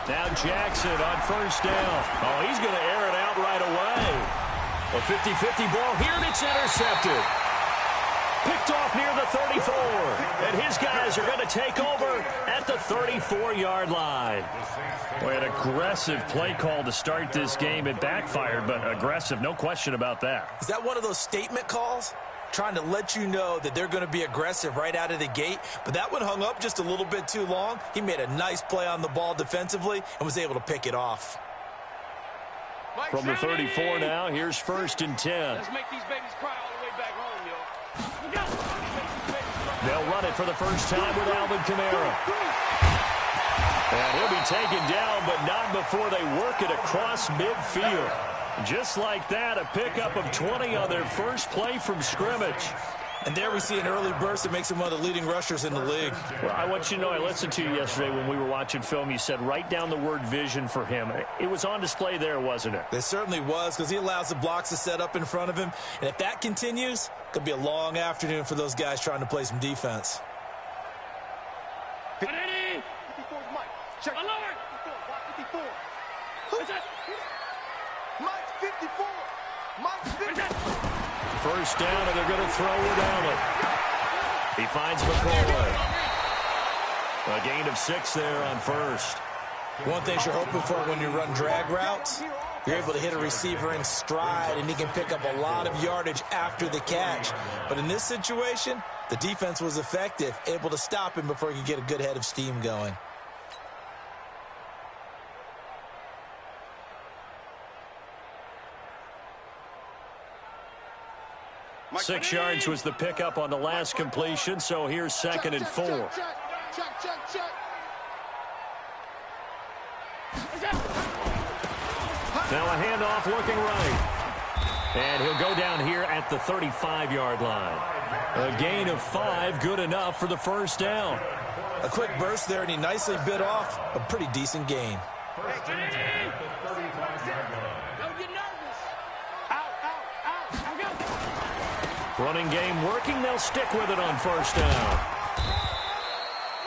Now Jackson on first down. Oh, he's going to air it out right away. A 50-50 ball here, and it's intercepted. Picked off near the 34. And his guys are going to take over at the 34-yard line. Boy, an aggressive play call to start this game. It backfired, but aggressive, no question about that. Is that one of those statement calls? Trying to let you know that they're going to be aggressive right out of the gate. But that one hung up just a little bit too long. He made a nice play on the ball defensively and was able to pick it off. From the 34 now, here's 1st and 10. Let's make these babies cry all the way back home, yo. They'll run it for the first time with Alvin Kamara. And he'll be taken down, but not before they work it across midfield. Just like that, a pickup of 20 on their first play from scrimmage. And there we see an early burst that makes him one of the leading rushers in the league. Well, I want you to know, I listened to you yesterday when we were watching film. You said write down the word vision for him. It was on display there, wasn't it? It certainly was, because he allows the blocks to set up in front of him. And if that continues, it could be a long afternoon for those guys trying to play some defense. 54 Mike. Check. Alert! 54. Who's that? Mike 54. Mike 54. First down, and they're going to throw it Allen. He finds McCoy. A gain of 6 there on first. One thing you're hoping for when you run drag routes, you're able to hit a receiver in stride, and he can pick up a lot of yardage after the catch. But in this situation, the defense was effective, able to stop him before he could get a good head of steam going. Six yards was the pickup on the last completion, so here's 2nd and 4. Now a handoff looking right. And he'll go down here at the 35-yard line. A gain of 5, good enough for the first down. A quick burst there, and he nicely bit off a pretty decent gain. Running game working. They'll stick with it on first down.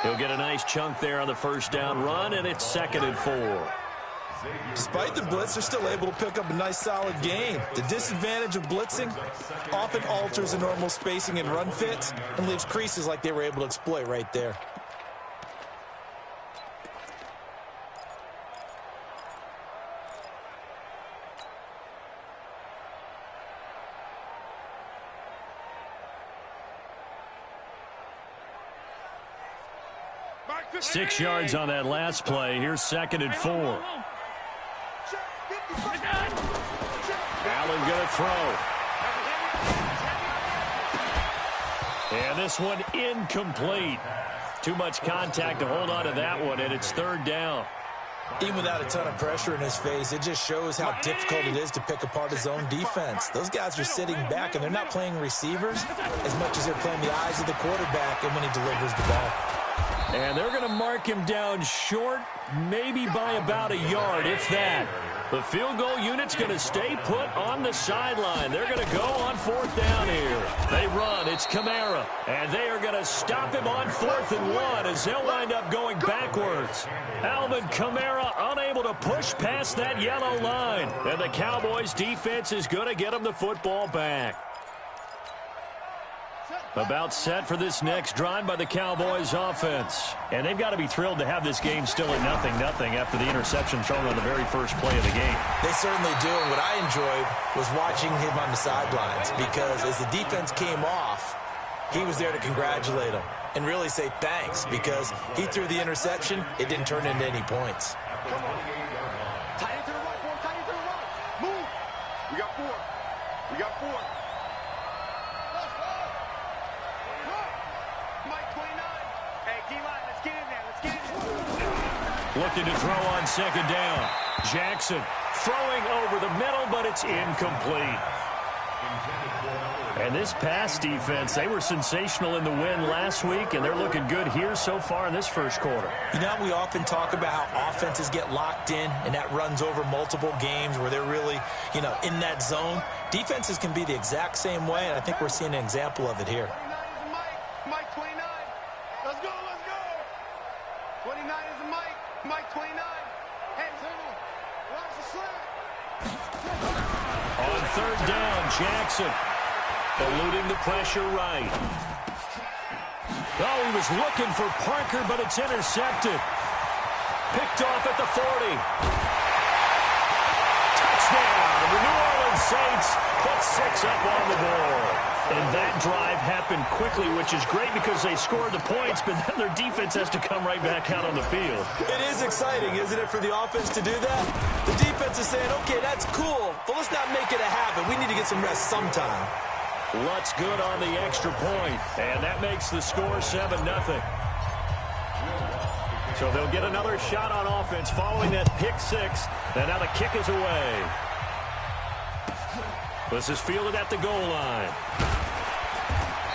He'll get a nice chunk there on the first down run, and it's 2nd and 4. Despite the blitz, they're still able to pick up a nice solid gain. The disadvantage of blitzing often alters the normal spacing and run fits and leaves creases like they were able to exploit right there. Six yards on that last play. Here's 2nd and 4. Allen going to throw. And this one incomplete. Too much contact to hold on to that one, and it's 3rd down. Even without a ton of pressure in his face, it just shows how difficult it is to pick apart his own defense. Those guys are sitting back, and they're not playing receivers as much as they're playing the eyes of the quarterback and when he delivers the ball. And they're going to mark him down short, maybe by about a yard, if that. The field goal unit's going to stay put on the sideline. They're going to go on 4th down here. They run. It's Kamara. And they are going to stop him on 4th and 1 as they'll wind up going backwards. Alvin Kamara unable to push past that yellow line. And the Cowboys defense is going to get him the football back. About set for this next drive by the Cowboys offense. And they've got to be thrilled to have this game still at 0-0 after the interception thrown on the very first play of the game. They certainly do. And what I enjoyed was watching him on the sidelines, because as the defense came off, he was there to congratulate them and really say thanks, because he threw the interception. It didn't turn into any points. Tight into the right, boy. Tight into the right. Move. We got 4. We got 4. Looking to throw on 2nd down. Jackson throwing over the middle, but it's incomplete. And this pass defense, they were sensational in the win last week, and they're looking good here so far in this first quarter. You know, we often talk about how offenses get locked in, and that runs over multiple games where they're really, in that zone. Defenses can be the exact same way, and I think we're seeing an example of it here. Mike 29. Let's go, let's go. 29 is the Mike. Mike 29. On third down, Jackson eluding the pressure right. Oh, he was looking for Parker, but it's intercepted. Picked off at the 40. Touchdown! The New Orleans Saints put 6 up on the board. And that drive happened quickly, which is great because they scored the points, but then their defense has to come right back out on the field. It is exciting, isn't it, for the offense to do that? The defense is saying, okay, that's cool, but let's not make it a habit. We need to get some rest sometime. Lutt's good on the extra point, and that makes the score 7-0. So they'll get another shot on offense following that pick 6, and now the kick is away. This is fielded at the goal line.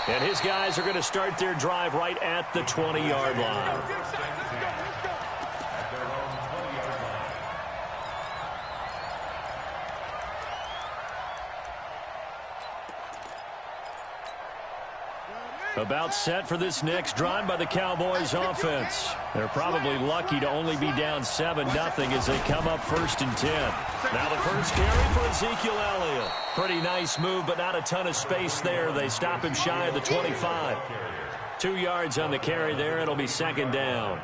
And his guys are going to start their drive right at the 20-yard line. About set for this next drive by the Cowboys offense. They're probably lucky to only be down 7-0 as they come up 1st and 10. Now the first carry for Ezekiel Elliott. Pretty nice move, but not a ton of space there. They stop him shy of the 25. 2 yards on the carry there. It'll be 2nd down.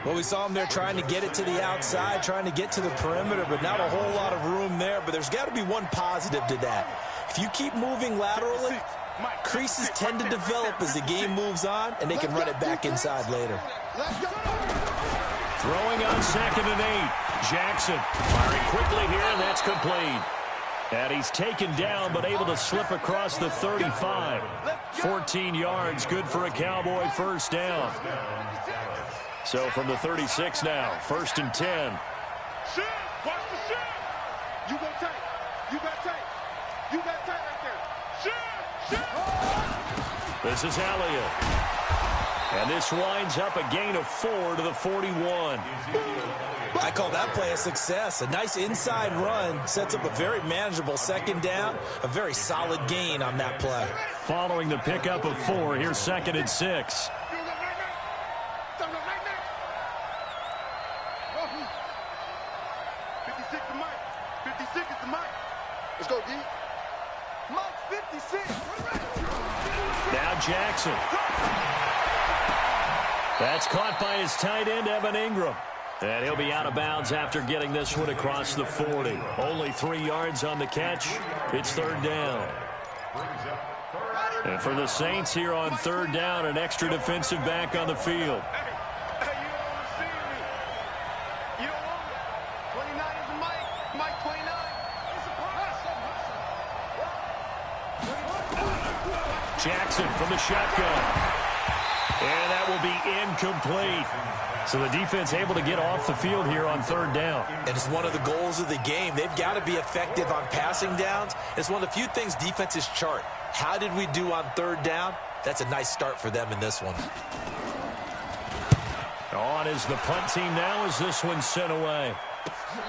Well, we saw him there trying to get it to the outside, trying to get to the perimeter, but not a whole lot of room there. But there's got to be one positive to that. If you keep moving laterally, creases tend to develop as the game moves on, and they can run it back inside later. Throwing on 2nd and 8. Jackson firing quickly here, and that's complete. And he's taken down, but able to slip across the 35. 14 yards, good for a Cowboy first down. So from the 36 now, 1st and 10. Shit! Watch the shit! You go tight. You got tight. You got tight right there. Shit! Shit! This is Elliott. And this winds up a gain of 4 to the 41. I call that play a success. A nice inside run sets up a very manageable 2nd down. A very solid gain on that play. Following the pickup of 4, here's 2nd and 6. 56 to Mike. 56 is the Mike. Let's go, D. Mike 56. Now Jackson. That's caught by his tight end, Evan Ingram. And he'll be out of bounds after getting this one across the 40. Only 3 yards on the catch. It's 3rd down. And for the Saints here on 3rd down, an extra defensive back on the field. Jackson from the shotgun. And that will be incomplete. So the defense able to get off the field here on 3rd down. And it's one of the goals of the game. They've got to be effective on passing downs. It's one of the few things defenses chart. How did we do on 3rd down? That's a nice start for them in this one. On is the punt team now as this one's sent away.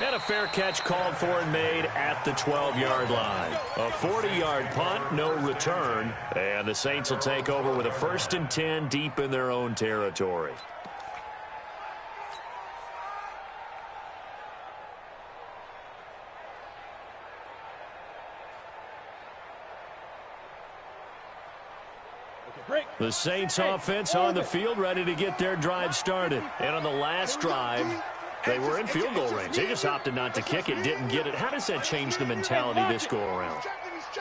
And a fair catch called for and made at the 12-yard line. A 40-yard punt, no return. And the Saints will take over with a 1st and 10 deep in their own territory. The Saints offense on the field ready to get their drive started. And on the last drive, they were in field goal range. They just opted not to kick it, didn't get it. How does that change the mentality this go-around?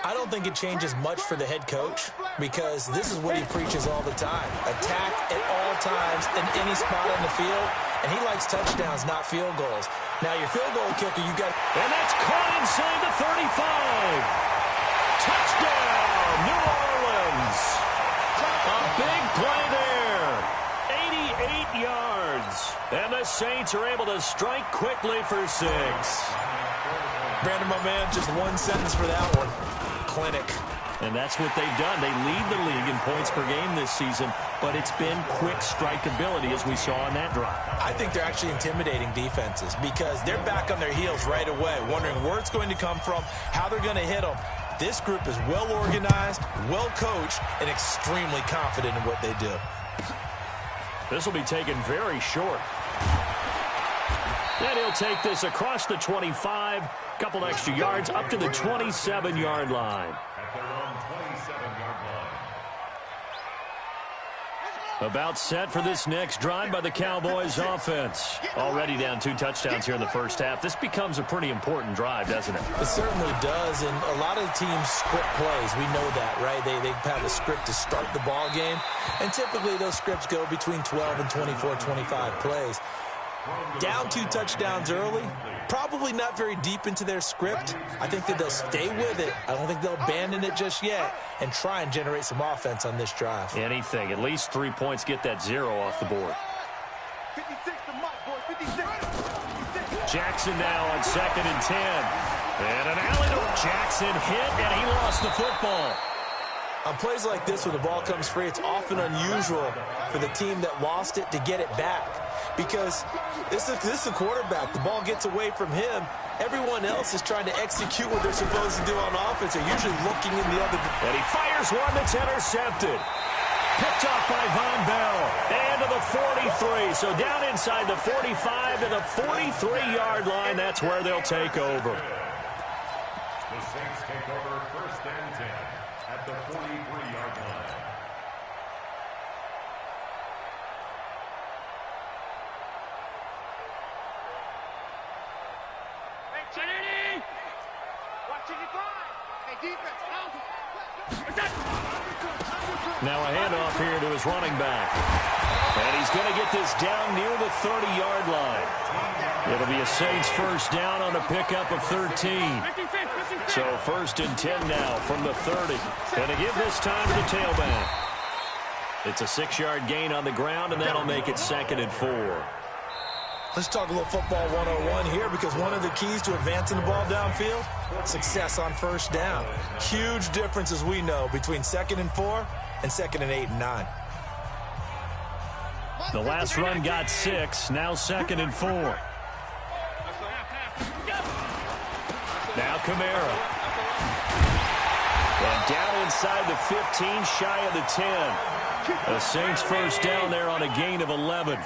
I don't think it changes much for the head coach because this is what he preaches all the time. Attack at all times in any spot on the field, and he likes touchdowns, not field goals. Now, your field goal kicker, you got... And that's caught inside the 35. Touchdown, New Orleans. A big play there. 88 yards. And the Saints are able to strike quickly for 6. Brandon, my man, just one sentence for that one. Clinic. And that's what they've done. They lead the league in points per game this season, but it's been quick strikeability as we saw on that drive. I think they're actually intimidating defenses because they're back on their heels right away, wondering where it's going to come from, how they're going to hit them. This group is well organized, well coached, and extremely confident in what they do. This will be taken very short. And he'll take this across the 25, couple extra yards up to the 27-yard line. About set for this next drive by the Cowboys offense. Already down 2 touchdowns here in the first half. This becomes a pretty important drive, doesn't it? It certainly does, and a lot of teams script plays. We know that, right? They have a script to start the ball game, and typically those scripts go between 12 and 24, 25 plays. Down 2 touchdowns early, probably not very deep into their script. I think that they'll stay with it. I don't think they'll abandon it just yet and try and generate some offense on this drive. Anything. At least 3 points, get that 0 off the board. 56 to Mike, boy, 56. Jackson now on 2nd and 10. And an alley to Jackson hit, and he lost the football. On plays like this, when the ball comes free, it's often unusual for the team that lost it to get it back. Because this is a quarterback. The ball gets away from him. Everyone else is trying to execute what they're supposed to do on offense. They're usually looking in the other direction. And he fires one that's intercepted. Picked off by Von Bell. And to the 43. So down inside the 45 to the 43-yard line. That's where they'll take over. The Saints take over 1st and 10 at the 43-yard line. Trinity! Watching it fly. Hey, defense, out. Now a handoff here to his running back. And he's going to get this down near the 30-yard line. It'll be a Saints first down on a pickup of 13. So 1st and 10 now from the 30. And to give this time to the tailback. It's a 6-yard gain on the ground, and that'll make it 2nd and 4. Let's talk a little football 101 here, because one of the keys to advancing the ball downfield, success on first down. Huge difference, as we know, between 2nd and 4 and 2nd and 8 and 9. The last run got 6, now 2nd and 4. Now Kamara. And down inside the 15, shy of the 10. The Saints first down there on a gain of 11.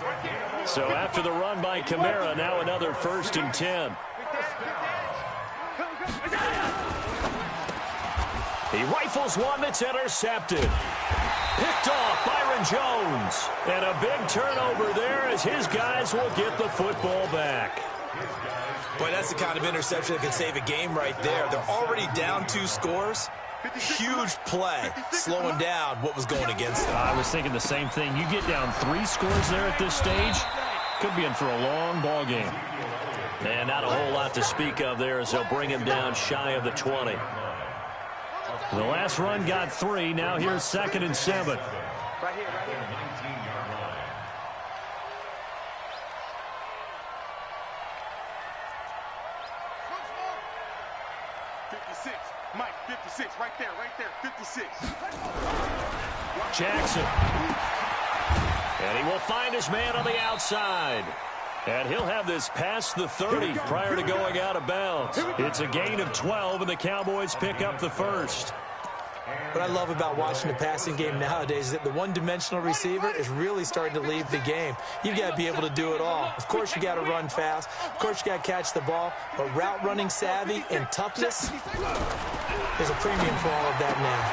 So after the run by Kamara, now another 1st and 10. He rifles one that's intercepted. Picked off Byron Jones. And a big turnover there as his guys will get the football back. Boy, that's the kind of interception that can save a game right there. They're already down 2 scores. Huge play, slowing down what was going against them. I was thinking the same thing. You get down 3 scores there at this stage, could be in for a long ball game. And not a whole lot to speak of there as they'll bring him down shy of the 20. The last run got 3. Now here's 2nd and 7. Right here, right here. 19-yard line. Mike, 56, right there, 56. Jackson. And he will find his man on the outside. And he'll have this past the 30 prior to going out of bounds. It's a gain of 12, and the Cowboys pick up the first. What I love about watching the passing game nowadays is that the one-dimensional receiver is really starting to leave the game. You've got to be able to do it all. Of course, you got to run fast. Of course, you got to catch the ball. But route running savvy and toughness, there's a premium for all of that now.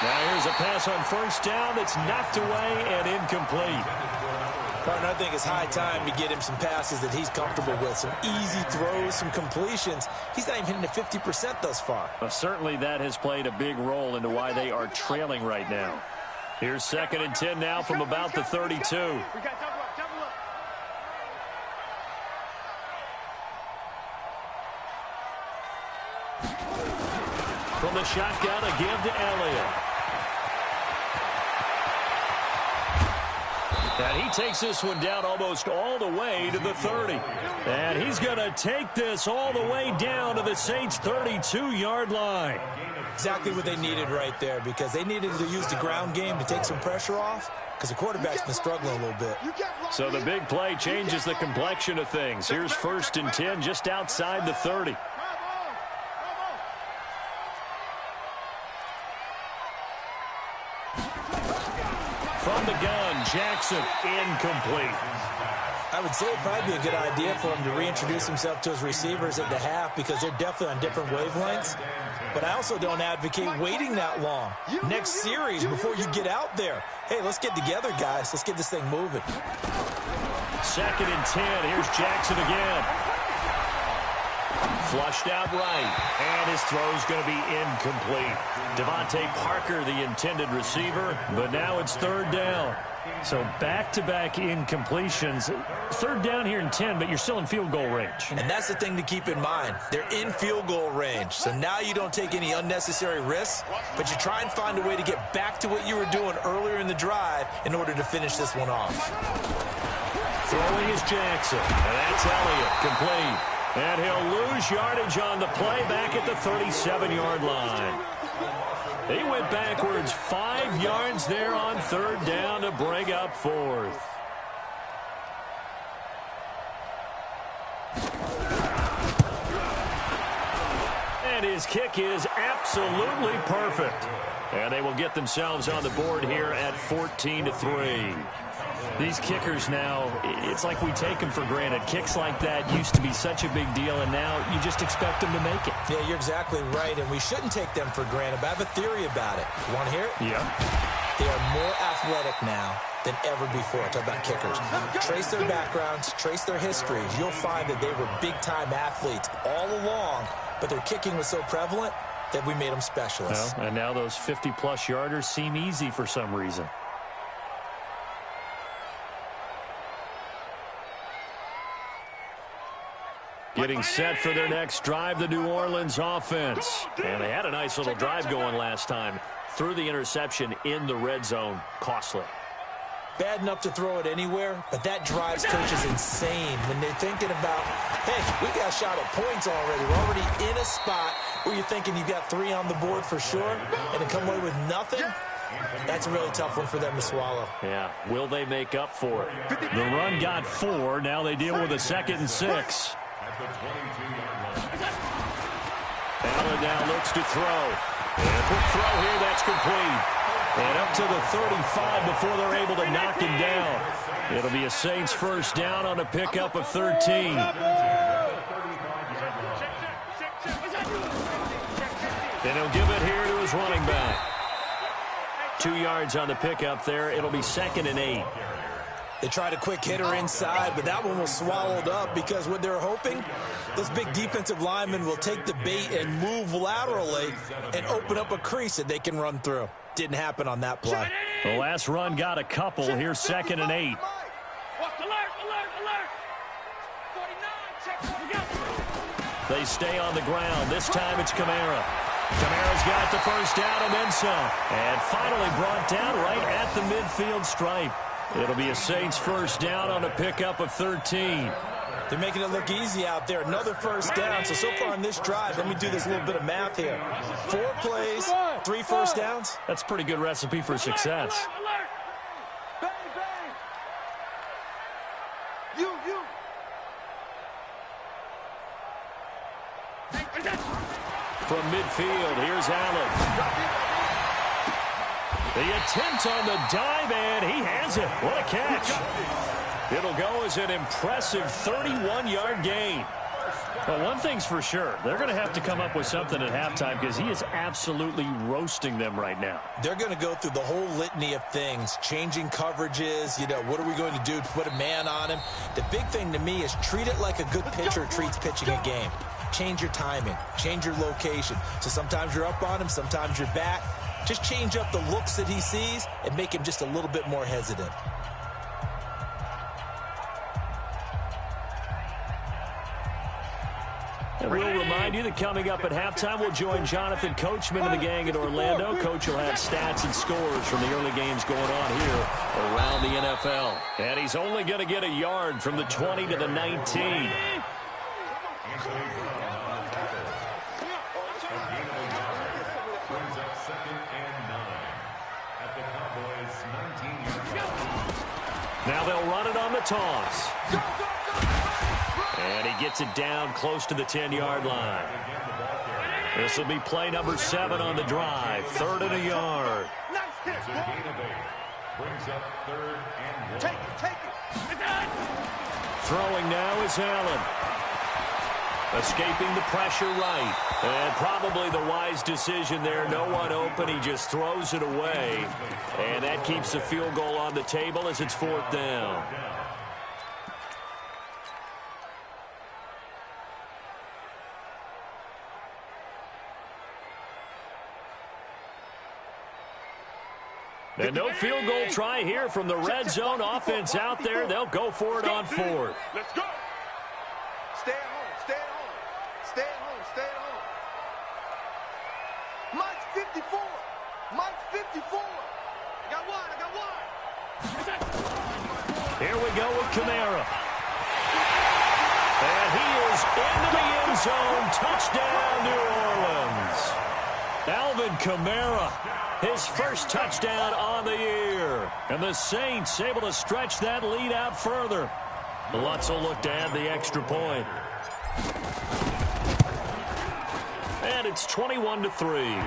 Now here's a pass on first down that's knocked away and incomplete. Partner, I think it's high time to get him some passes that he's comfortable with, some easy throws, some completions. He's not even hitting the 50% thus far. Well, certainly that has played a big role into why they are trailing right now. Here's 2nd and 10 now from about the 32. We got double up, double up. From the shotgun, a give to Elliott. And he takes this one down almost all the way to the 30. And he's going to take this all the way down to the Saints' 32-yard line. Exactly what they needed right there, because they needed to use the ground game to take some pressure off, because the quarterback's been struggling a little bit. So the big play changes the complexion of things. Here's 1st and 10 just outside the 30. From the gun, Jackson, incomplete. I would say it'd probably be a good idea for him to reintroduce himself to his receivers at the half because they're definitely on different wavelengths. But I also don't advocate waiting that long. Next series before you get out there. Hey, let's get together, guys. Let's get this thing moving. 2nd and 10. Here's Jackson again. Flushed out right, and his throw's going to be incomplete. Devontae Parker, the intended receiver, but now it's 3rd down. So back-to-back incompletions. 3rd down here in 10, but you're still in field goal range. And that's the thing to keep in mind. They're in field goal range. So now you don't take any unnecessary risks, but you try and find a way to get back to what you were doing earlier in the drive in order to finish this one off. Throwing is Jackson, and that's Elliott, complete. And he'll lose yardage on the play back at the 37-yard line. He went backwards 5 yards there on 3rd down to bring up 4th. And his kick is absolutely perfect. And they will get themselves on the board here at 14-3. These kickers now, it's like we take them for granted. Kicks like that used to be such a big deal, and now you just expect them to make it. Yeah, you're exactly right, and we shouldn't take them for granted, but I have a theory about it. You want to hear it? Yeah. They are more athletic now than ever before. Talk about kickers. Trace their backgrounds, trace their histories. You'll find that they were big-time athletes all along, but their kicking was so prevalent that we made them specialists. Well, and now those 50-plus yarders seem easy for some reason. Getting set for their next drive, the New Orleans offense. And they had a nice little drive going last time. Threw the interception in the red zone. Costly. Bad enough to throw it anywhere, but that drives coaches insane when they're thinking about, hey, we got a shot at points already. We're already in a spot where you're thinking you got 3 on the board for sure, and to come away with nothing, that's a really tough one for them to swallow. Yeah, will they make up for it? The run got 4. Now they deal with a 2nd and 6. Allen now looks to throw. And a quick throw here, that's complete. And up to the 35 before they're able to knock him down. It'll be a Saints 1st down on a pickup of 13. And he'll give it here to his running back. 2 yards on the pickup there. It'll be 2nd and 8. They tried a quick hitter inside, but that one was swallowed up because what they're hoping, those big defensive linemen will take the bait and move laterally and open up a crease that they can run through. Didn't happen on that play. The last run got a couple. Here's 2nd and 8. They stay on the ground. This time it's Kamara. Kamara's got the 1st down and then some. And finally brought down right at the midfield stripe. It'll be a Saints 1st down on a pickup of 13. They're making it look easy out there. Another 1st down. So far on this drive, let me do this little bit of math here. 4 plays, 3 1st downs. That's a pretty good recipe for success. From midfield, here's Allen. The attempt on the dive, and he has it. What a catch. It'll go as an impressive 31-yard gain. But one thing's for sure, they're going to have to come up with something at halftime because he is absolutely roasting them right now. They're going to go through the whole litany of things, changing coverages, what are we going to do to put a man on him? The big thing to me is treat it like a good pitcher treats pitching a game. Change your timing, change your location. So sometimes you're up on him, sometimes you're back. Just change up the looks that he sees and make him just a little bit more hesitant. And we'll remind you that coming up at halftime, we'll join Jonathan Coachman and the gang in Orlando. Coach will have stats and scores from the early games going on here around the NFL. And he's only going to get a yard from the 20 to the 19. Now they'll run it on the toss. And he gets it down close to the 10-yard line. This will be play number 7 on the drive. 3rd and a yard. Brings up 3rd and 1. Take it. Throwing now is Allen. Escaping the pressure right. And probably the wise decision there. No one open. He just throws it away. And that keeps the field goal on the table as it's 4th down. And no field goal try here from the red zone offense out there. They'll go for it on 4th. Let's go. Stay at home. Stay at home. Stay at home. Stay at home. Mike's 54. Mike's 54. I got one. Here we go with Kamara. And he is into the end zone. Touchdown, New Orleans. Alvin Kamara. His first touchdown on the year. And the Saints able to stretch that lead out further. Lutz will look to add the extra point. And it's 21-3.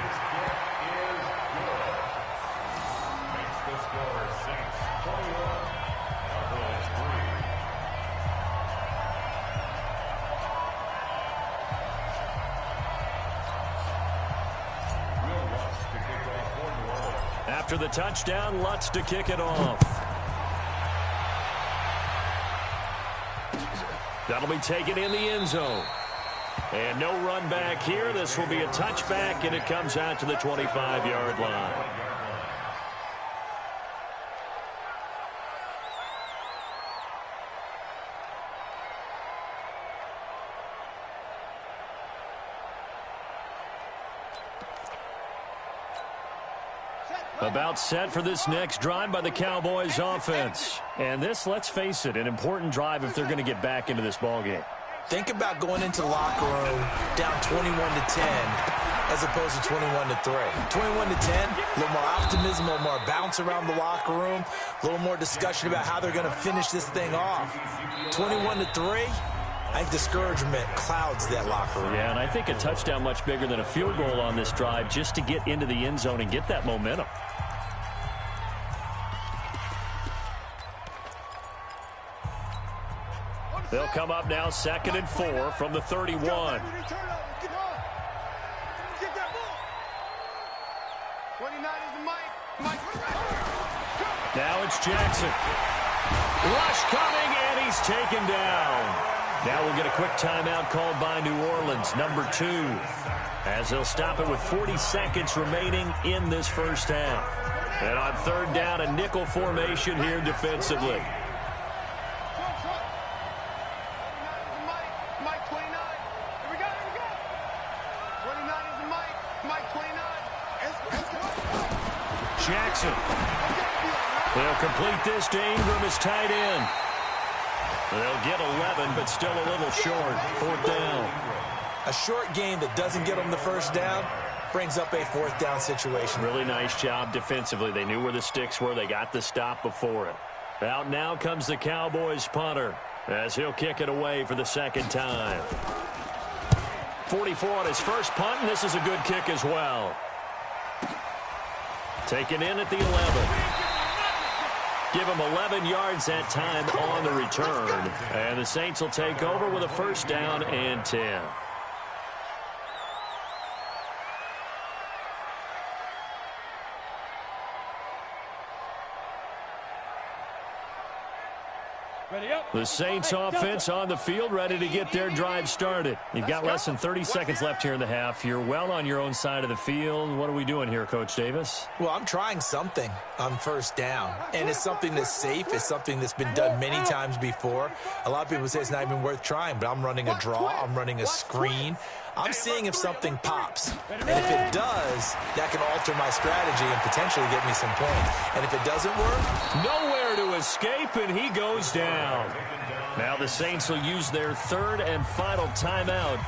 After the touchdown, Lutz to kick it off. That'll be taken in the end zone. And no run back here. This will be a touchback, and it comes out to the 25-yard line. About set for this next drive by the Cowboys offense. And this, let's face it, an important drive if they're going to get back into this ballgame. Think about going into the locker room down 21-10 as opposed to 21-3. 21-10, a little more optimism, a little more bounce around the locker room, a little more discussion about how they're going to finish this thing off. 21-3, I think discouragement clouds that locker room. Yeah, and I think a touchdown much bigger than a field goal on this drive just to get into the end zone and get that momentum. They'll come up now 2nd and 4 from the 31. Now it's Jackson. Rush coming, and he's taken down. Now we'll get a quick timeout called by New Orleans, number 2, as they'll stop it with 40 seconds remaining in this first half. And on 3rd down, a nickel formation here defensively. Jackson. They'll complete this to Ingram as tight end. They'll get 11, but still a little short. 4th down. A short game that doesn't get them the first down brings up a 4th down situation. Really nice job defensively. They knew where the sticks were. They got the stop before it. Out now comes the Cowboys punter as he'll kick it away for the 2nd time. 44 on his first punt, and this is a good kick as well. Taken in at the 11. Give him 11 yards that time on the return. And the Saints will take over with a 1st down and 10. The Saints offense on the field, ready to get their drive started. You've got less than 30 seconds left here in the half. You're well on your own side of the field. What are we doing here, Coach Davis? Well, I'm trying something on 1st down, and it's something that's safe. It's something that's been done many times before. A lot of people say it's not even worth trying, but I'm running a draw. I'm running a screen. I'm seeing if something pops. And if it does, that can alter my strategy and potentially get me some points. And if it doesn't work, nowhere to escape, and he goes down. Now the Saints will use their 3rd and final timeout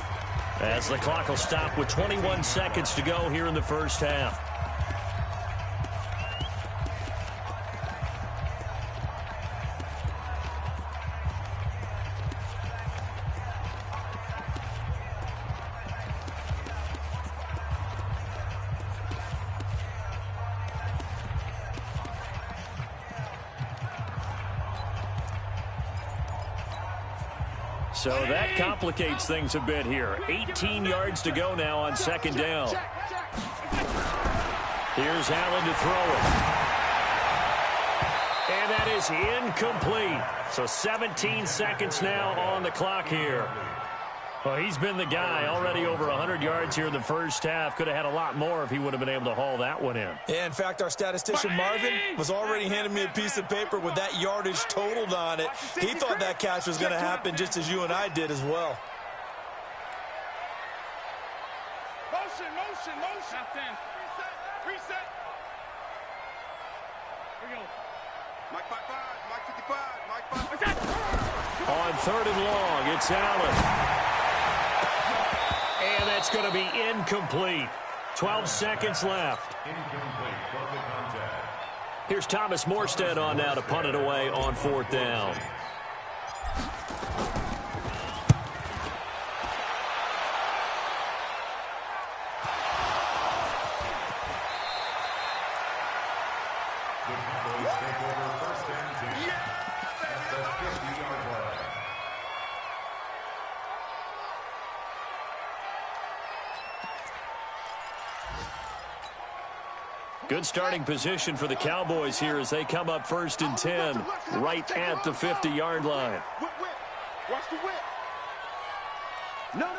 as the clock will stop with 21 seconds to go here in the first half. So that complicates things a bit here. 18 yards to go now on second down. Here's Allen to throw it. And that is incomplete. So 17 seconds now on the clock here. Well, he's been the guy, already over 100 yards here in the first half. Could have had a lot more if he would have been able to haul that one in. Yeah, in fact, our statistician Marvin was already handing me a piece of paper with that yardage totaled on it. He thought that catch was going to happen just as you and I did as well. Motion. Reset. Here we go. Mike 55, Mike 55, Mike 5. On third and long, it's Allen. And that's going to be incomplete. 12 seconds left. Here's Thomas Morstead on now to punt it away on fourth down. Good starting position for the Cowboys here as they come up first and 10, right at the 50-yard line. Watch the whip. No.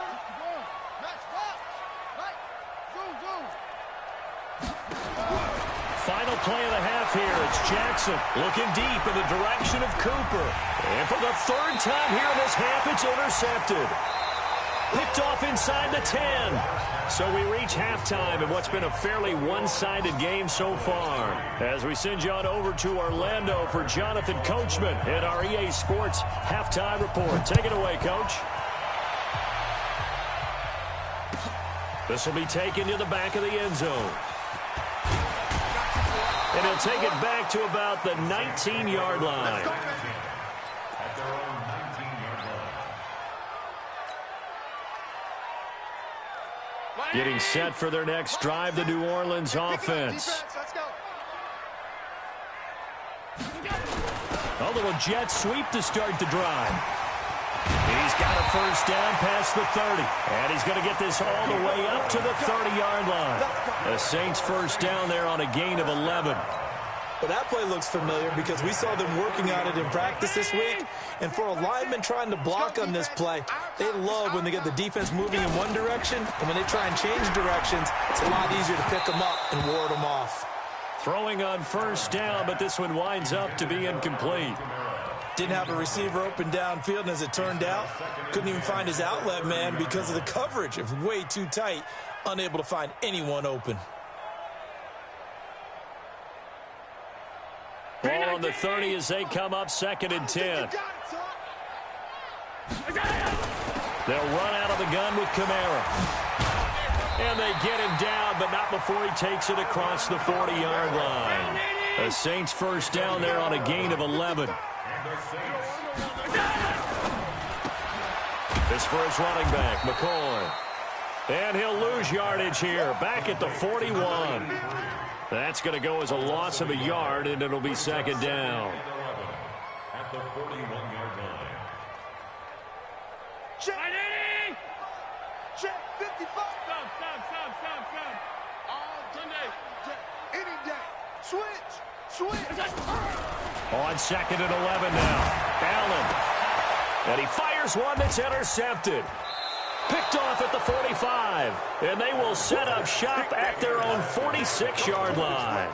Final play of the half here. It's Jackson looking deep in the direction of Cooper. And for the third time here in this half, it's intercepted. Picked off inside the 10. So we reach halftime in what's been a fairly one-sided game so far. As we send you on over to Orlando for Jonathan Coachman at our EA Sports Halftime Report. Take it away, Coach. This will be taken to the back of the end zone. And he'll take it back to about the 19-yard line. Getting set for their next drive, the New Orleans offense. A little jet sweep to start the drive. He's got a first down past the 30. And he's going to get this all the way up to the 30-yard line. The Saints first down there on a gain of 11. Well, that play looks familiar because we saw them working on it in practice this week. And for a lineman trying to block on this play, they love when they get the defense moving in one direction. And when they try and change directions, it's a lot easier to pick them up and ward them off. Throwing on first down, but this one winds up to be incomplete. Didn't have a receiver open downfield, and as it turned out, couldn't even find his outlet man because of the coverage. It was way too tight, unable to find anyone open. Ball on the 30 as they come up second and 10. They'll run out of the gun with Kamara. And they get him down, but not before he takes it across the 40-yard line. The Saints first down there on a gain of 11. This for his running back, McCoy. And he'll lose yardage here, back at the 41. That's going to go as a loss of a yard, and it'll be second down. At the 41-yard line. Check 55. Stop. All Sunday. Any day. Switch. On second and 11 now. Allen. And he fires one that's intercepted. Picked off at the 45. And they will set up shop at their own 46-yard line.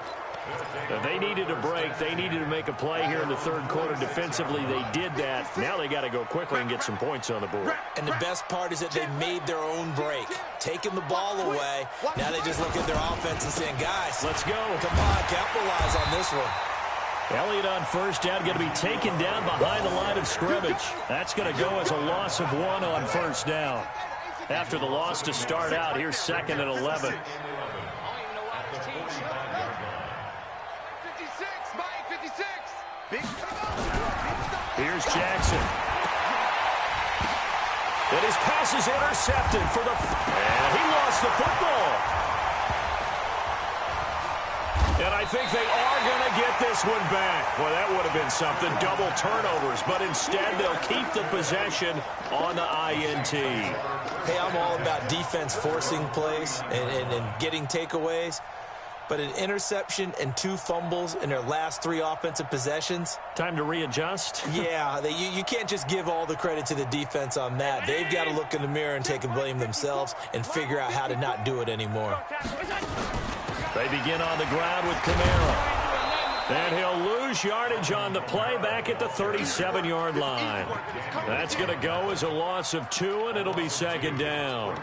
They needed a break. They needed to make a play here in the third quarter defensively. They did that. Now they got to go quickly and get some points on the board. And the best part is that they made their own break. Taking the ball away. Now they just look at their offense and saying, guys, let's go. Come on, capitalize on this one. Elliott on first down, going to be taken down behind the line of scrimmage. That's going to go as a loss of 1 on first down. After the loss to start out, here's second and 11. Here's Jackson. And his pass is intercepted for the... And he lost the football. And I think they are going to get this one back. Well, that would have been something. Double turnovers. But instead, they'll keep the possession on the INT. Hey, I'm all about defense forcing plays and getting takeaways. But an interception and 2 fumbles in their last 3 offensive possessions. Time to readjust? Yeah, you can't just give all the credit to the defense on that. They've got to look in the mirror and take a blame themselves and figure out how to not do it anymore. They begin on the ground with Kamara. And he'll lose yardage on the play back at the 37-yard line. That's going to go as a loss of 2, and it'll be 2nd down.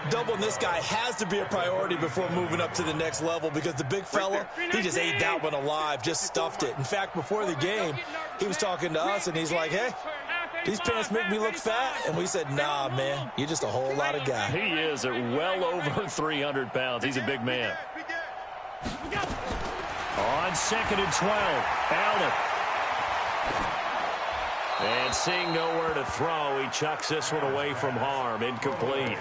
Doubling this guy has to be a priority before moving up to the next level because the big fella, he just ate that one alive, just stuffed it. In fact, before the game, he was talking to us, and he's like, hey, these pants make me look fat. And we said, nah, man, you're just a whole lot of guy. He is at well over 300 pounds. He's a big man. On 2nd and 12, Allen. And seeing nowhere to throw, he chucks this one away from harm. Incomplete.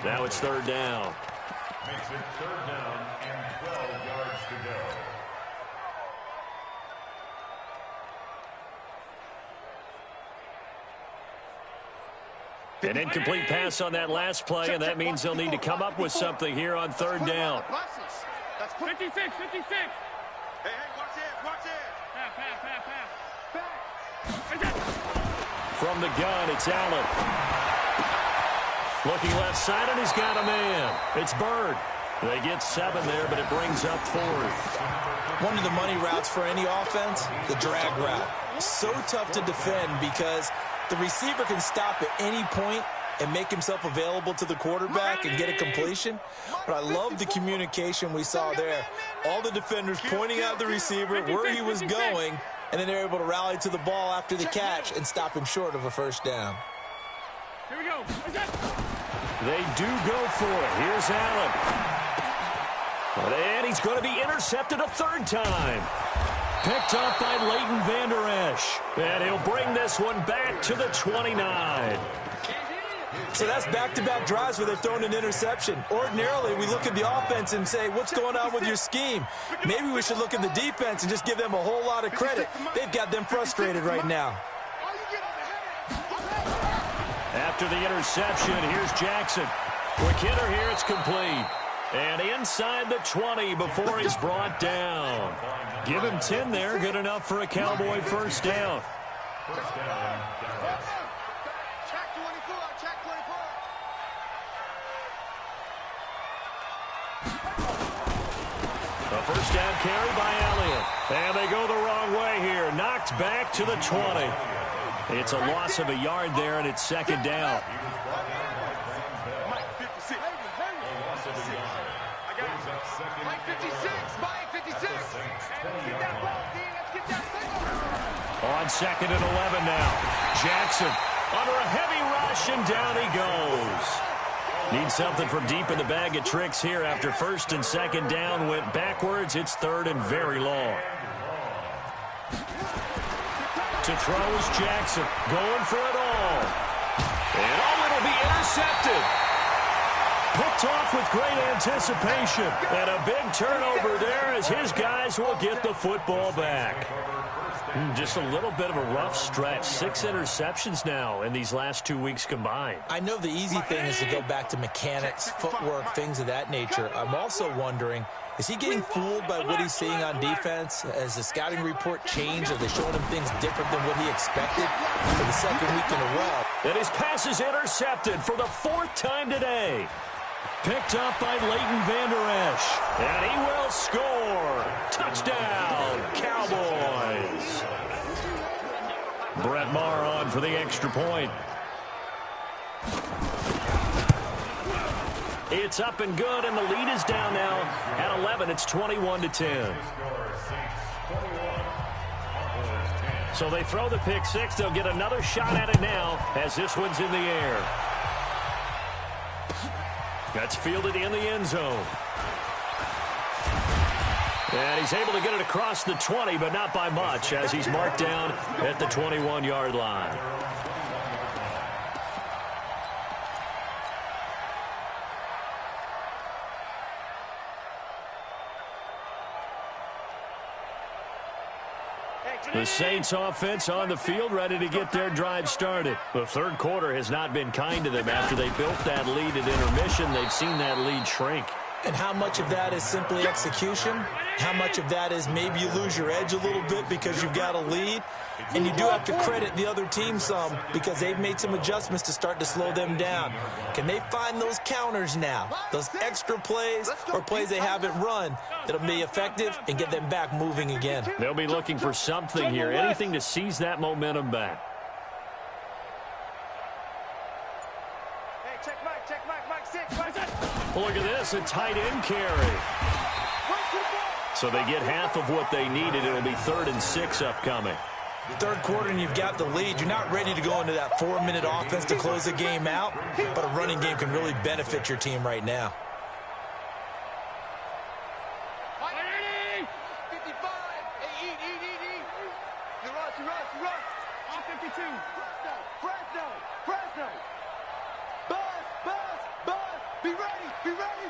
Now it's 3rd down. Makes it 3rd down and 12 yards to go. An incomplete pass on that last play, and that means they'll need to come up with something here on 3rd down. That's 56, 56. Hey, watch it. Pass. From the gun, it's Allen. Looking left side, and he's got a man. It's Bird. They get 7 there, but it brings up 4th. One of the money routes for any offense, the drag route. So tough to defend because the receiver can stop at any point and make himself available to the quarterback and get a completion. But I love the communication we saw there. All the defenders pointing out the receiver, where he was going, and then they're able to rally to the ball after the catch and stop him short of a 1st down. Here we go. They do go for it. Here's Allen. And he's going to be intercepted a 3rd time. Picked up by Leighton Vander Esch. And he'll bring this one back to the 29. So that's back-to-back drives where they've thrown an interception. Ordinarily, we look at the offense and say, what's going on with your scheme? Maybe we should look at the defense and just give them a whole lot of credit. They've got them frustrated right now. After the interception, here's Jackson. Quick hitter here, it's complete. And inside the 20 before he's brought down. Give him 10 there, good enough for a Cowboy 1st down. First down, Dallas. A 1st down carry by Elliott. And they go the wrong way here. Knocked back to the 20. It's a loss of a yard there, and it's 2nd down. Mike 56. I got it. Mike 56. Mike 56. Get that ball, D. Let's get that thing. On 2nd and 11 now. Jackson under a heavy rush, and down he goes. Needs something from deep in the bag of tricks here after 1st and 2nd down went backwards. It's 3rd and very long. To throw is Jackson, going for it all. And it'll be intercepted. Picked off with great anticipation. And a big turnover there as his guys will get the football back. Just a little bit of a rough stretch. 6 interceptions now in these last 2 weeks combined. I know the easy thing is to go back to mechanics, footwork, things of that nature. I'm also wondering, is he getting fooled by what he's seeing on defense? Has the scouting report changed? Are they showing him things different than what he expected for the 2nd week in a row? And his pass is intercepted for the 4th time today. Picked up by Leighton Vander Esch. And he will score. Touchdown, Cowboys. Brett Maher on for the extra point. It's up and good, and the lead is down now at 11. It's 21-10. So they throw the pick 6. They'll get another shot at it now as this one's in the air. That's fielded in the end zone. And he's able to get it across the 20, but not by much, as he's marked down at the 21-yard line. The Saints offense on the field, ready to get their drive started. The third quarter has not been kind to them. After they built that lead at intermission, they've seen that lead shrink. And how much of that is simply execution? How much of that is maybe you lose your edge a little bit because you've got a lead? And you do have to credit the other team some because they've made some adjustments to start to slow them down. Can they find those counters now, those extra plays or plays they haven't run that'll be effective and get them back moving again? They'll be looking for something here, anything to seize that momentum back. Well, look at this, a tight end carry. So they get half of what they needed. It'll be 3rd and 6 upcoming. Third quarter and you've got the lead. You're not ready to go into that 4-minute offense to close the game out, but a running game can really benefit your team right now. 55. Hey, eat. You rush. On 52. Fresno. Buzz. Be ready.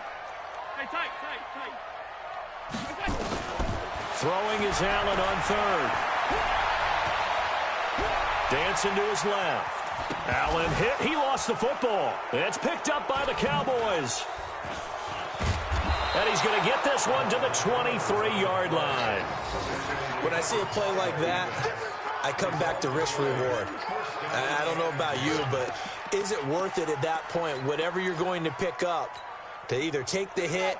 Hey, tight. Throwing is Allen on 3rd. Dancing to his left. Allen hit. He lost the football. It's picked up by the Cowboys. And he's going to get this one to the 23-yard line. When I see a play like that, I come back to risk-reward. I don't know about you, but is it worth it at that point, whatever you're going to pick up, to either take the hit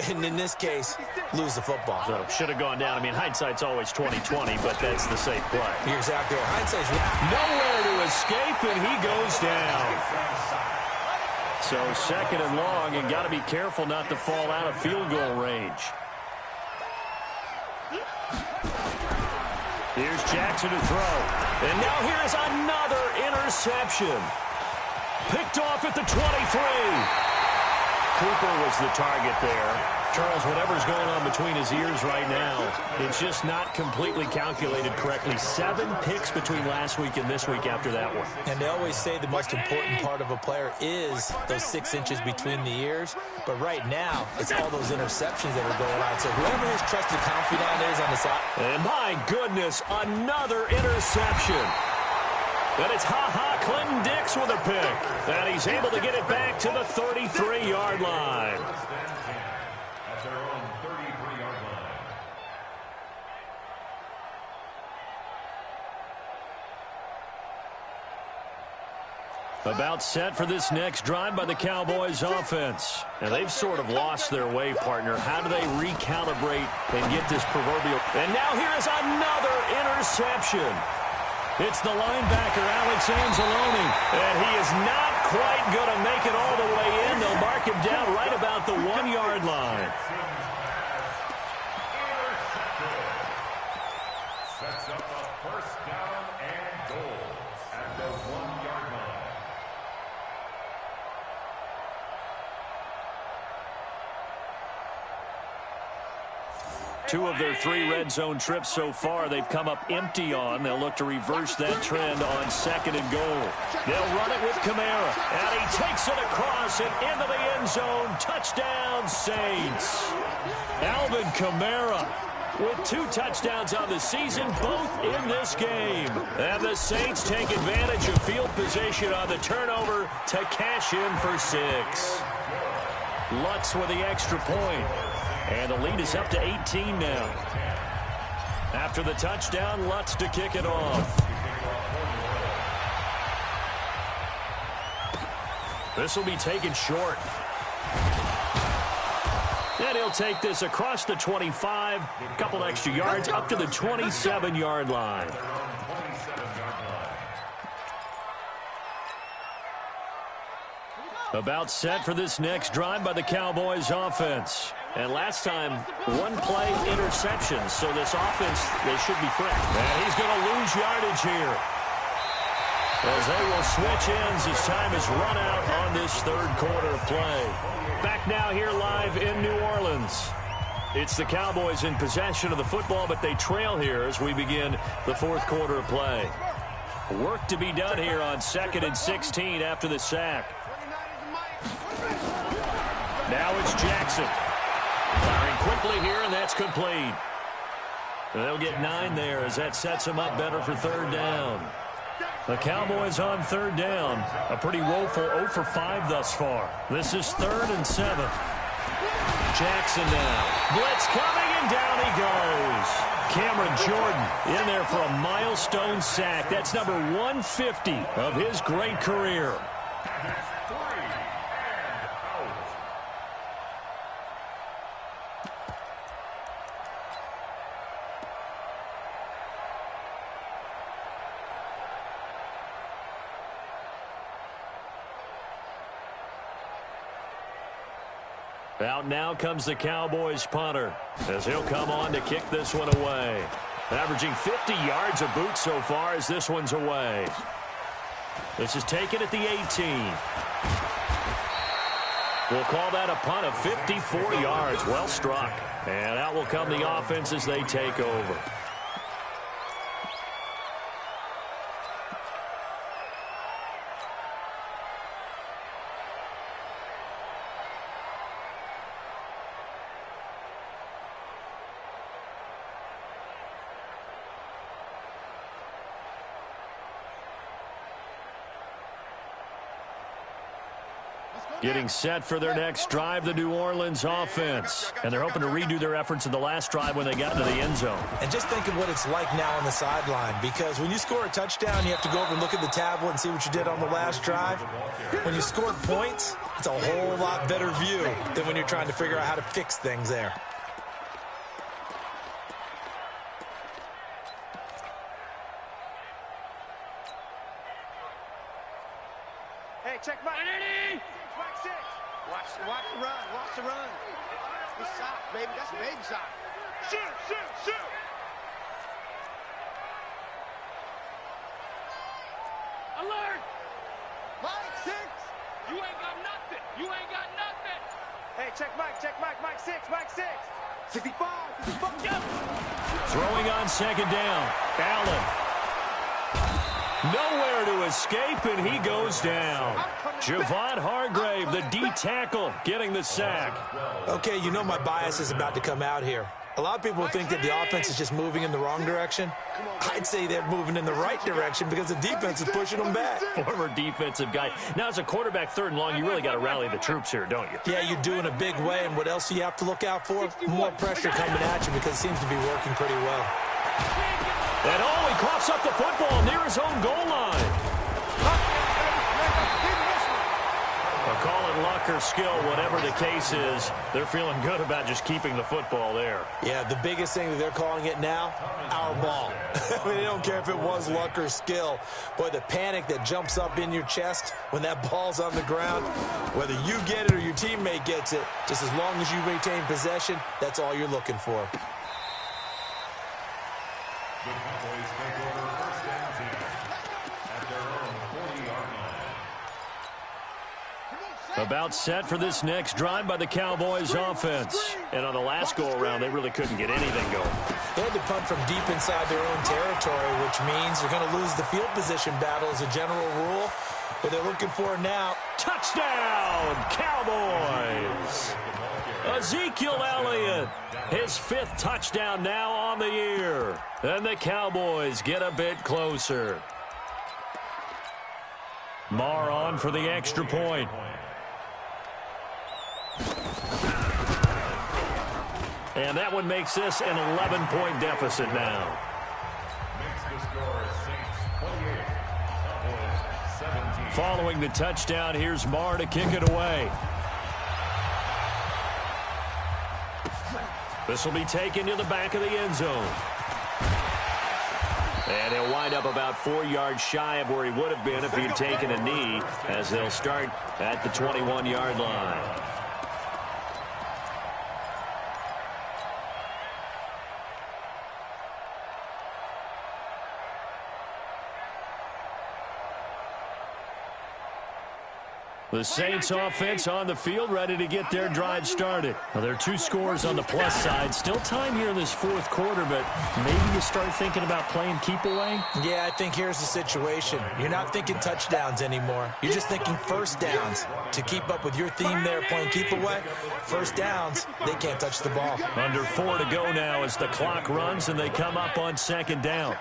and, in this case, lose the football? So should have gone down. I mean, hindsight's always 20/20, but that's the safe play. You're exactly right. Hindsight's nowhere to escape, and he goes down. So 2nd and long, and got to be careful not to fall out of field goal range. Here's Jackson to throw. And now here is another interception. Picked off at the 23. Cooper was the target there. Charles, whatever's going on between his ears right now, it's just not completely calculated correctly. 7 picks between last week and this week after that one. And they always say the most important part of a player is those 6 inches between the ears. But right now, it's all those interceptions that are going on. So whoever his trusted confidant is on the side. And my goodness, another interception. And it's Clinton Dix with a pick. And he's able to get it back to the 33-yard line. At their own 33-yard line. About set for this next drive by the Cowboys offense. And they've sort of lost their way, partner. How do they recalibrate and get this proverbial? And now here is another interception. It's the linebacker, Alex Anzalone, and he is not quite going to make it all the way in. They'll mark him down right about the 1-yard line. Sets up a 1st down and goal at the 1-yard line. Two of their 3 red zone trips so far, they've come up empty on. They'll look to reverse that trend on 2nd and goal. They'll run it with Kamara, and he takes it across and into the end zone. Touchdown, Saints. Alvin Kamara with 2 touchdowns on the season, both in this game. And the Saints take advantage of field position on the turnover to cash in for 6. Lutz with the extra point. And the lead is up to 18 now. After the touchdown, Lutz to kick it off. This will be taken short. And he'll take this across the 25, a couple extra yards, up to the 27-yard line. About set for this next drive by the Cowboys offense. And last time, 1-play interception. So this offense, they should be fresh. And he's going to lose yardage here, as they will switch ends as time is run out on this 3rd quarter play. Back now here live in New Orleans. It's the Cowboys in possession of the football, but they trail here as we begin the 4th quarter of play. Work to be done here on 2nd and 16 after the sack. Now it's Jackson. Firing quickly here, and that's complete. They'll get 9 there as that sets them up better for third down. The Cowboys on third down. A pretty woeful 0 for 5 thus far. This is 3rd and 7. Jackson now. Blitz coming, and down he goes. Cameron Jordan in there for a milestone sack. That's number 150 of his great career. Out now comes the Cowboys punter as he'll come on to kick this one away. Averaging 50 yards a boot so far as this one's away. This is taken at the 18. We'll call that a punt of 54 yards. Well struck. And out will come the offense as they take over. Getting set for their next drive, the New Orleans offense. And they're hoping to redo their efforts in the last drive when they got into the end zone. And just think of what it's like now on the sideline, because when you score a touchdown, you have to go over and look at the tablet and see what you did on the last drive. When you scored points, it's a whole lot better view than when you're trying to figure out how to fix things there. Hey, check my identity. Mike 6. Watch the run. Watch the run. Good shot, baby. That's a baby shot. Shoot, shoot, shoot. Alert. Mike 6. You ain't got nothing. You ain't got nothing. Hey, check Mike. Check Mike. Mike 6. Mike 6. 65. 65. Yep. Throwing on second down. Allen. Nowhere to escape, and he goes down. Javon Hargrave, the D tackle, getting the sack. Okay, you know my bias is about to come out here. A lot of people think that the offense is just moving in the wrong direction. I'd say they're moving in the right direction because the defense is pushing them back. Former defensive guy. Now, as a quarterback, 3rd and long, you really got to rally the troops here, don't you? Yeah, you do in a big way, and what else do you have to look out for? More pressure coming at you because it seems to be working pretty well. And he coughs up the football near his own goal line. Call it luck or skill, whatever the case is, they're feeling good about just keeping the football there. Yeah, the biggest thing that they're calling it now, our ball. I mean, they don't care if it was luck or skill. Boy, the panic that jumps up in your chest when that ball's on the ground, whether you get it or your teammate gets it, just as long as you retain possession, that's all you're looking for. The Cowboys take over 1st and 10 at their own 40-yard line. About set for this next drive by the Cowboys offense. And on the last go-around, they really couldn't get anything going. They had to punt from deep inside their own territory, which means you're going to lose the field position battle as a general rule. What they're looking for now, touchdown, Cowboys! Ezekiel Elliott, his 5th touchdown now on the year. And the Cowboys get a bit closer. Marr on for the extra point. And that one makes this an 11-point deficit now. Makes the score Saints 28, Cowboys 17. Following the touchdown, here's Marr to kick it away. This will be taken to the back of the end zone. And he'll wind up about 4 yards shy of where he would have been if he'd taken a knee, as they'll start at the 21-yard line. The Saints offense on the field, ready to get their drive started. Now, there are 2 scores on the plus side. Still time here in this 4th quarter, but maybe you start thinking about playing keep away? Yeah, I think here's the situation. You're not thinking touchdowns anymore. You're just thinking first downs. To keep up with your theme there, playing keep away, first downs, they can't touch the ball. Under 4 to go now as the clock runs and they come up on 2nd down.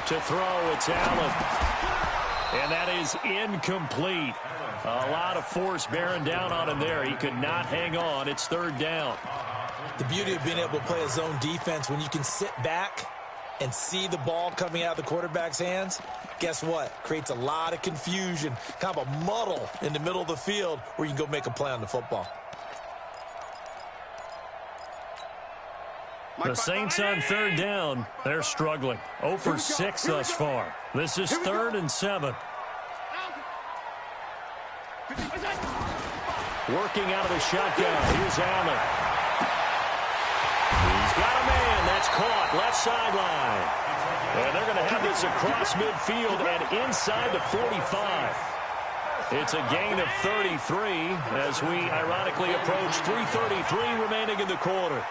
To throw, it's Allen. And that is incomplete. A lot of force bearing down on him there. He could not hang on. It's 3rd down. The beauty of being able to play a zone defense, when you can sit back and see the ball coming out of the quarterback's hands, guess what? Creates a lot of confusion, kind of a muddle in the middle of the field where you can go make a play on the football. The Saints on 3rd down. They're struggling. 0 for 6 thus far. This is 3rd and 7. Working out of the shotgun. Here's Allen. He's got a man. That's caught. Left sideline. And they're going to have this across midfield and inside the 45. It's a gain of 33 as we ironically approach 3:33 remaining in the quarter.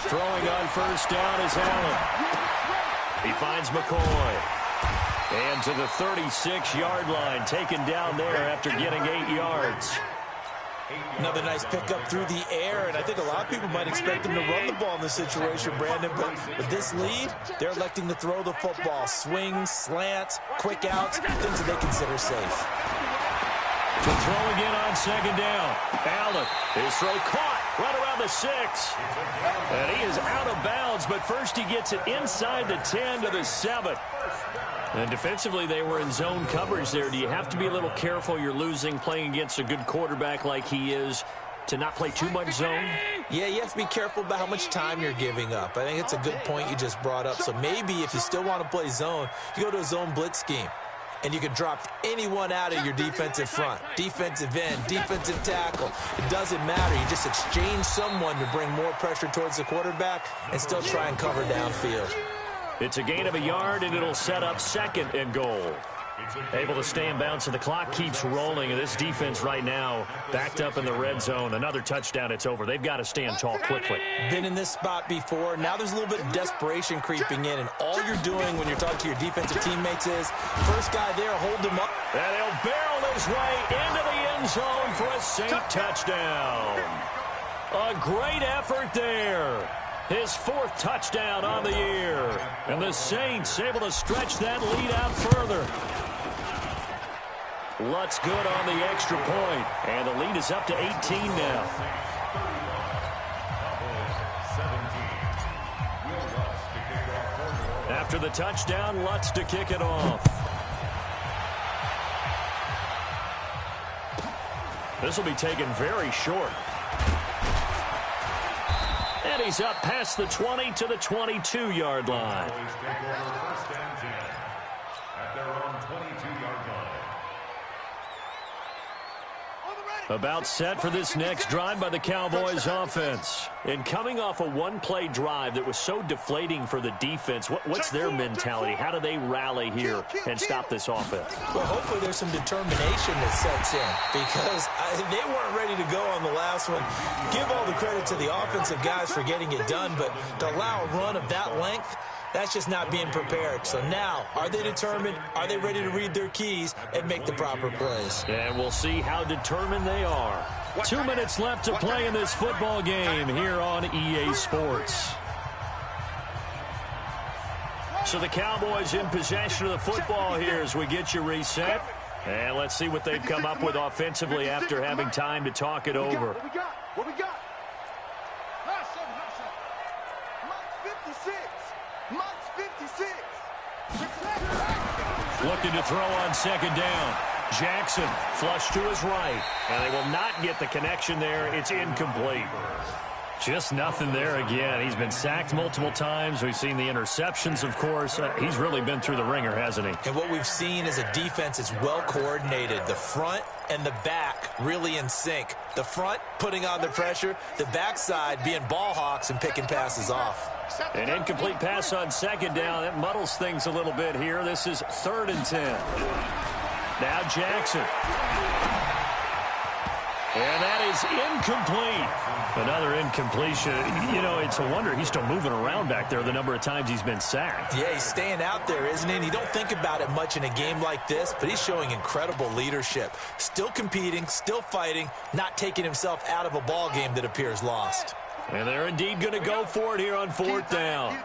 Throwing on 1st down is Allen. He finds McCoy. And to the 36-yard line, taken down there after getting 8 yards. Another nice pickup through the air, and I think a lot of people might expect him to run the ball in this situation, Brandon, but with this lead, they're electing to throw the football. Swings, slants, quick outs, things that they consider safe. To throw again on 2nd down. Allen, his throw caught right around the 6. And he is out of bounds, but first he gets it inside the 10 to the 7. And defensively, they were in zone coverage there. Do you have to be a little careful? You're losing playing against a good quarterback like he is to not play too much zone? Yeah, you have to be careful about how much time you're giving up. I think it's a good point you just brought up. So maybe if you still want to play zone, you go to a zone blitz scheme. And you can drop anyone out of your defensive front. Defensive end, defensive tackle. It doesn't matter. You just exchange someone to bring more pressure towards the quarterback and still try and cover downfield. It's a gain of a yard, and it'll set up 2nd and goal. Able to stay in bounds, so the clock keeps rolling. And this defense right now backed up in the red zone. Another touchdown, it's over. They've got to stand tall quickly. Been in this spot before. Now there's a little bit of desperation creeping in. And all you're doing when you're talking to your defensive teammates is, first guy there, hold him up. And he'll barrel his way into the end zone for a Saint touchdown. A great effort there. His 4th touchdown on the year. And the Saints able to stretch that lead out further. Lutz good on the extra point. And the lead is up to 18 now. After the touchdown, Lutz to kick it off. This will be taken very short. And he's up past the 20 to the 22-yard line. About set for this next drive by the Cowboys offense. And coming off a one-play drive that was so deflating for the defense, what's their mentality? How do they rally here and stop this offense? Well, hopefully there's some determination that sets in because they weren't ready to go on the last one. Give all the credit to the offensive guys for getting it done, but to allow a run of that length, that's just not being prepared. So now, are they determined? Are they ready to read their keys and make the proper plays? And we'll see how determined they are. 2 minutes left to play in this football game here on EA Sports. So the Cowboys in possession of the football here as we get you reset. And let's see what they've come up with offensively after having time to talk it over. What we got? Looking to throw on 2nd down. Jackson flush to his right. And they will not get the connection there. It's incomplete. Just nothing there again. He's been sacked multiple times. We've seen the interceptions, of course. He's really been through the ringer, hasn't he? And what we've seen is a defense is well coordinated. The front and the back really in sync. The front putting on the pressure, the backside being ball hawks and picking passes off. An incomplete pass on second down. That muddles things a little bit here. This is 3rd and 10. Now Jackson. And that is incomplete. Another incompletion. You know, it's a wonder he's still moving around back there the number of times he's been sacked. Yeah, he's staying out there, isn't he? And you don't think about it much in a game like this, but he's showing incredible leadership. Still competing, still fighting, not taking himself out of a ball game that appears lost. And they're indeed going to go for it here on 4th down.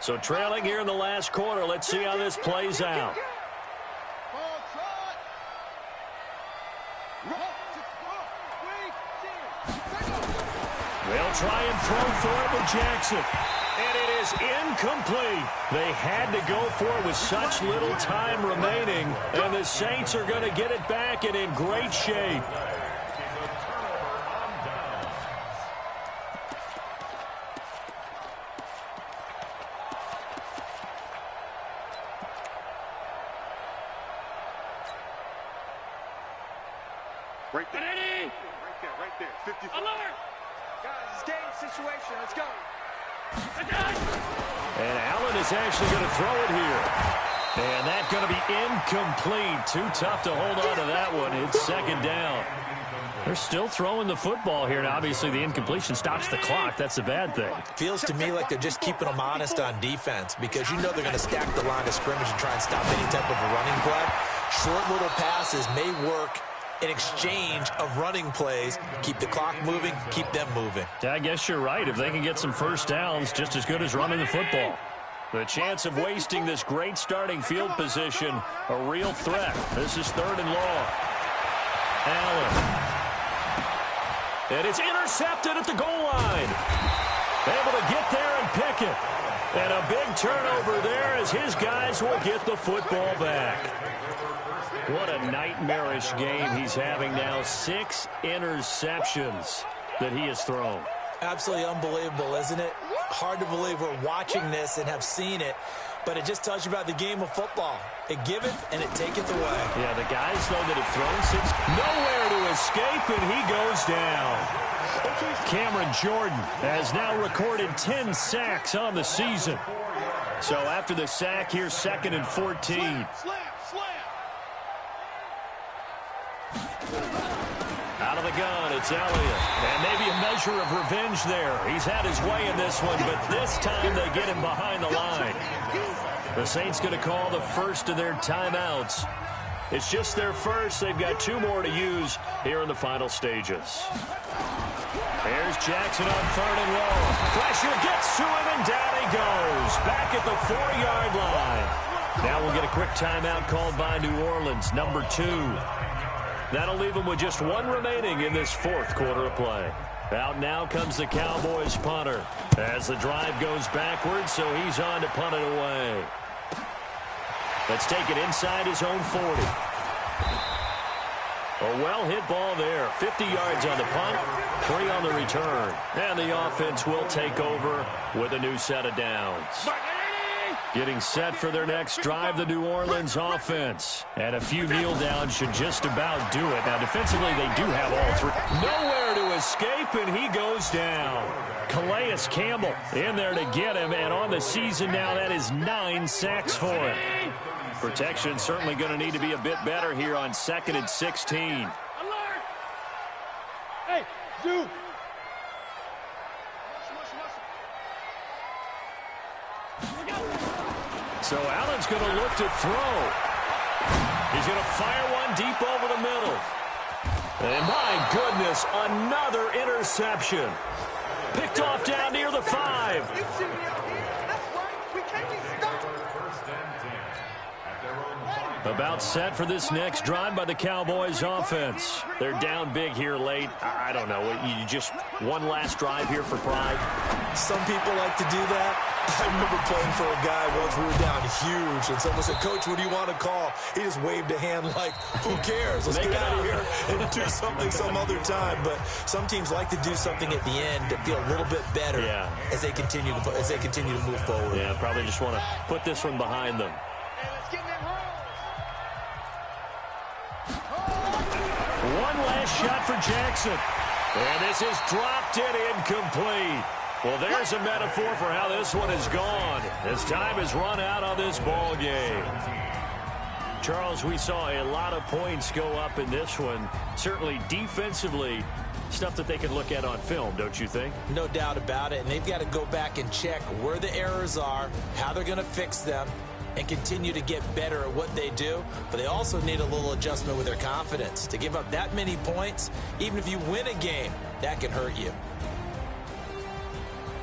So trailing here in the last quarter. Let's see how this plays out. They'll try and throw for it with Jackson. And it is incomplete. They had to go for it with such little time remaining. And the Saints are going to get it back and in great shape. Right there. Right there. 50. Alert! Guys, it's game situation. Let's go. And Allen is actually going to throw it here. And that's going to be incomplete. Too tough to hold on to that one. It's 2nd down. They're still throwing the football here. Now, obviously, the incompletion stops the clock. That's a bad thing. Feels to me like they're just keeping them honest on defense because you know they're going to stack the line of scrimmage and try and stop any type of a running play. Short little passes may work in exchange of running plays. Keep the clock moving, keep them moving. I guess you're right. If they can get some first downs, just as good as running the football. The chance of wasting this great starting field position, a real threat. This is 3rd and long. Allen. And it's intercepted at the goal line. Able to get there and pick it. And a big turnover there as his guys will get the football back. What a nightmarish game he's having now. 6 interceptions that he has thrown. Absolutely unbelievable, isn't it? Hard to believe we're watching this and have seen it, but it just tells you about the game of football. It giveth and it taketh away. Yeah, the guys, though, that have thrown 6, nowhere to escape, and he goes down. Cameron Jordan has now recorded 10 sacks on the season. So after the sack, here's 2nd and 14. Out of the gun, it's Elliott. And maybe a measure of revenge there. He's had his way in this one, but this time they get him behind the line. The Saints going to call the first of their timeouts. It's just their first. They've got 2 more to use here in the final stages. There's Jackson on 3rd and long. Pressure gets to him, and down he goes. Back at the 4-yard line. Now we'll get a quick timeout called by New Orleans, number 2. That'll leave them with just 1 remaining in this 4th quarter of play. Out now comes the Cowboys punter as the drive goes backwards, so he's on to punt it away. Let's take it inside his own 40. A well-hit ball there. 50 yards on the punt, 3 on the return. And the offense will take over with a new set of downs. Getting set for their next drive, the New Orleans offense. And a few kneel downs should just about do it. Now, defensively, they do have all 3. Nowhere to escape, and he goes down. Calais Campbell in there to get him, and on the season now, that is 9 sacks for him. Protection certainly going to need to be a bit better here on 2nd and 16. Alert! Hey, Zoo! So Allen's going to look to throw. He's going to fire one deep over the middle. And my goodness, another interception. Picked off down near the 5. About set for this next drive by the Cowboys offense. They're down big here late. I don't know. You just one last drive here for pride. Some people like to do that. I remember playing for a guy once. We were down huge, and someone said, "Coach, what do you want to call?" He just waved a hand like, "Who cares? Let's get out of here and do something some other time." But some teams like to do something at the end to feel a little bit better as they continue to move forward. Yeah, probably just want to put this one behind them. One last shot for Jackson. And this is dropped in incomplete. Well, there's a metaphor for how this one is gone, as time has run out on this ball game. Charles, we saw a lot of points go up in this one. Certainly defensively, stuff that they can look at on film, don't you think? No doubt about it. And they've got to go back and check where the errors are, how they're going to fix them, and continue to get better at what they do. But they also need a little adjustment with their confidence. To give up that many points, even if you win a game, that can hurt you.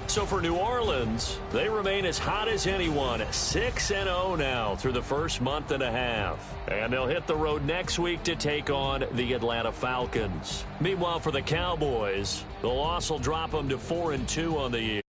So for New Orleans, they remain as hot as anyone, 6-0 now through the first month and a half. And they'll hit the road next week to take on the Atlanta Falcons. Meanwhile, for the Cowboys, the loss will drop them to 4-2 on the year.